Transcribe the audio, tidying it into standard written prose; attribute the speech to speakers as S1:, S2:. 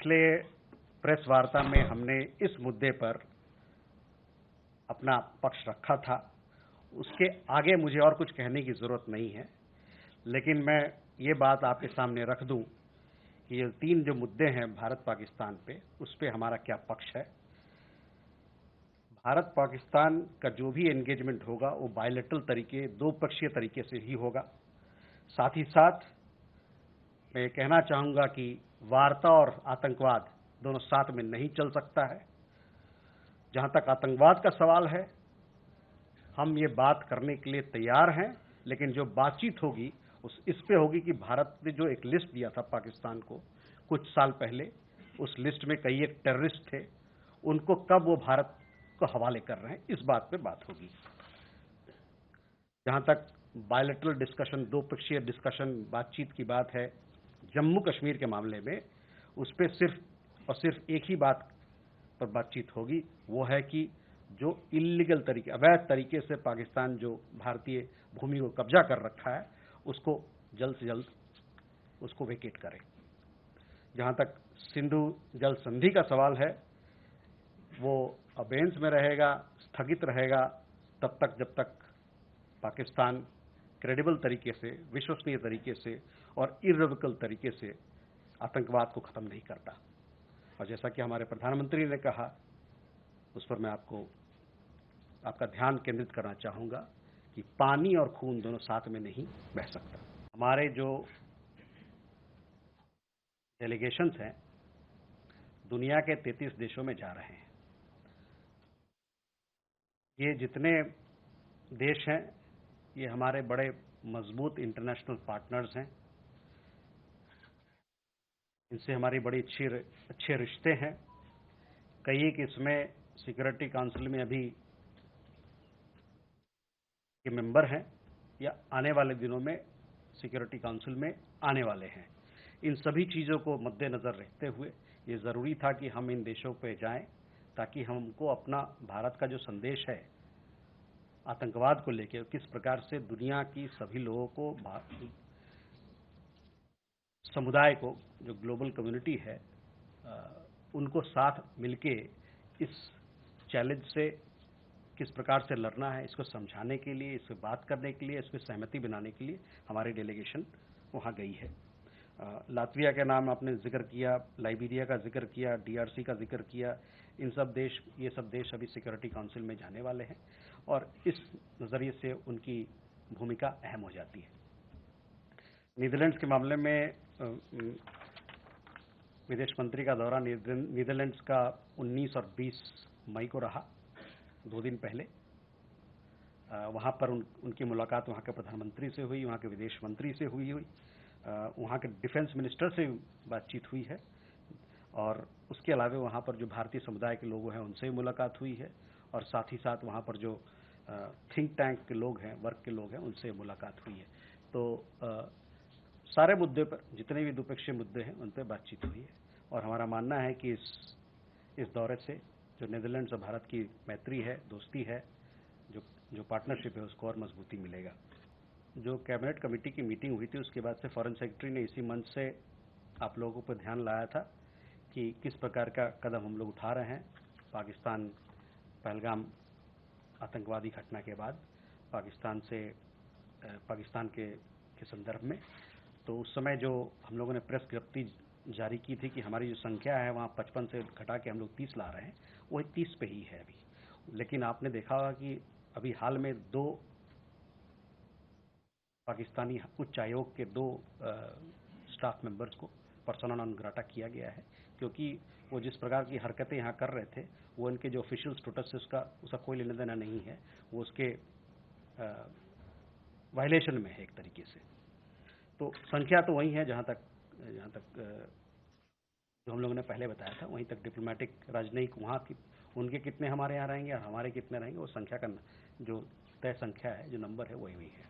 S1: पिछले प्रेस वार्ता में हमने इस मुद्दे पर अपना पक्ष रखा था। उसके आगे मुझे और कुछ कहने की जरूरत नहीं है, लेकिन मैं ये बात आपके सामने रख दूं कि ये 3 जो मुद्दे हैं भारत पाकिस्तान पे, उस पे हमारा क्या पक्ष है। भारत पाकिस्तान का जो भी एंगेजमेंट होगा वो बायलैटरल तरीके, दो पक्षीय तरीके से ही होगा। साथ ही साथ मैं ये कहना चाहूंगा कि वार्ता और आतंकवाद दोनों साथ में नहीं चल सकता है। जहां तक आतंकवाद का सवाल है, हम ये बात करने के लिए तैयार हैं, लेकिन जो बातचीत होगी इस पे होगी कि भारत ने जो एक लिस्ट दिया था पाकिस्तान को कुछ साल पहले, उस लिस्ट में कई एक टेररिस्ट थे, उनको कब वो भारत को हवाले कर रहे हैं, इस बात पे बात होगी। जहां तक बायलैटरल डिस्कशन, दो पक्षीय डिस्कशन, बातचीत की बात है जम्मू कश्मीर के मामले में, उस पर सिर्फ और सिर्फ एक ही बात पर बातचीत होगी, वो है कि जो इलीगल तरीके, अवैध तरीके से पाकिस्तान जो भारतीय भूमि को कब्जा कर रखा है, उसको जल्द से जल्द उसको वेकेट करे। जहां तक सिंधु जल संधि का सवाल है, वो अबेंस में रहेगा, स्थगित रहेगा तब तक जब तक पाकिस्तान क्रेडिबल तरीके से, विश्वसनीय तरीके से और इर्रेवोकेबल तरीके से आतंकवाद को खत्म नहीं करता। और जैसा कि हमारे प्रधानमंत्री ने कहा, उस पर मैं आपका ध्यान केंद्रित करना चाहूंगा कि पानी और खून दोनों साथ में नहीं बह सकता। हमारे जो डेलीगेशंस हैं दुनिया के 33 देशों में जा रहे हैं। ये जितने देश हैं ये हमारे बड़े मजबूत इंटरनेशनल पार्टनर्स हैं, इनसे हमारी बड़ी अच्छे रिश्ते हैं। कई एक इसमें सिक्योरिटी काउंसिल में अभी के मेंबर हैं या आने वाले दिनों में सिक्योरिटी काउंसिल में आने वाले हैं। इन सभी चीज़ों को मद्देनजर रखते हुए ये ज़रूरी था कि हम इन देशों पे जाएं, ताकि हमको अपना भारत का जो संदेश है आतंकवाद को लेकर, किस प्रकार से दुनिया की सभी लोगों को, समुदाय को, जो ग्लोबल कम्युनिटी है, उनको साथ मिलके इस चैलेंज से किस प्रकार से लड़ना है, इसको समझाने के लिए, इस पर बात करने के लिए, इस पर सहमति बनाने के लिए हमारी डेलीगेशन वहाँ गई है। लातविया का नाम आपने जिक्र किया, लाइबेरिया का जिक्र किया, डीआरसी का जिक्र किया। ये सब देश अभी सिक्योरिटी काउंसिल में जाने वाले हैं और इस नज़रिए से उनकी भूमिका अहम हो जाती है। नीदरलैंड्स के मामले में विदेश मंत्री का दौरा नीदरलैंड्स का 19 और 20 मई को रहा, 2 दिन पहले। वहाँ पर उनकी मुलाकात वहाँ के प्रधानमंत्री से हुई, वहाँ के विदेश मंत्री से हुई, वहाँ के डिफेंस मिनिस्टर से बातचीत हुई है, और उसके अलावा वहाँ पर जो भारतीय समुदाय के लोग हैं उनसे भी मुलाकात हुई है, और साथ ही साथ वहाँ पर जो थिंक टैंक के लोग हैं, वर्क के लोग हैं, उनसे मुलाकात हुई है। तो सारे मुद्दे पर, जितने भी द्विपक्षीय मुद्दे हैं, उन पर बातचीत हुई है, और हमारा मानना है कि इस दौरे से जो नीदरलैंड्स और भारत की मैत्री है, दोस्ती है, जो पार्टनरशिप है, उसको और मजबूती मिलेगा। जो कैबिनेट कमेटी की मीटिंग हुई थी, उसके बाद से फॉरेन सेक्रेटरी ने इसी मंच से आप लोगों पर ध्यान लाया था कि किस प्रकार का कदम हम लोग उठा रहे हैं पाकिस्तान पहलगाम आतंकवादी घटना के बाद पाकिस्तान के संदर्भ में। तो उस समय जो हम लोगों ने प्रेस विज्ञप्ति जारी की थी कि हमारी जो संख्या है वहाँ 55 से घटा के हम लोग 30 ला रहे हैं, वो 30 पे ही है अभी। लेकिन आपने देखा होगा कि अभी हाल में 2 पाकिस्तानी उच्च आयोग के 2 स्टाफ मेंबर्स को पर्सोना नॉन ग्राटा किया गया है, क्योंकि वो जिस प्रकार की हरकतें यहाँ कर रहे थे, वो इनके जो ऑफिशियल स्टेटस है उसका कोई लेना देना नहीं है, वो उसके वायलेशन में है एक तरीके से। तो संख्या तो वही है जहाँ तक जो हम लोगों ने पहले बताया था, वहीं तक डिप्लोमेटिक, राजनयिक वहाँ की उनके कितने हमारे यहाँ रहेंगे और हमारे कितने रहेंगे, वो संख्या का जो तय संख्या है, जो नंबर है, वही है।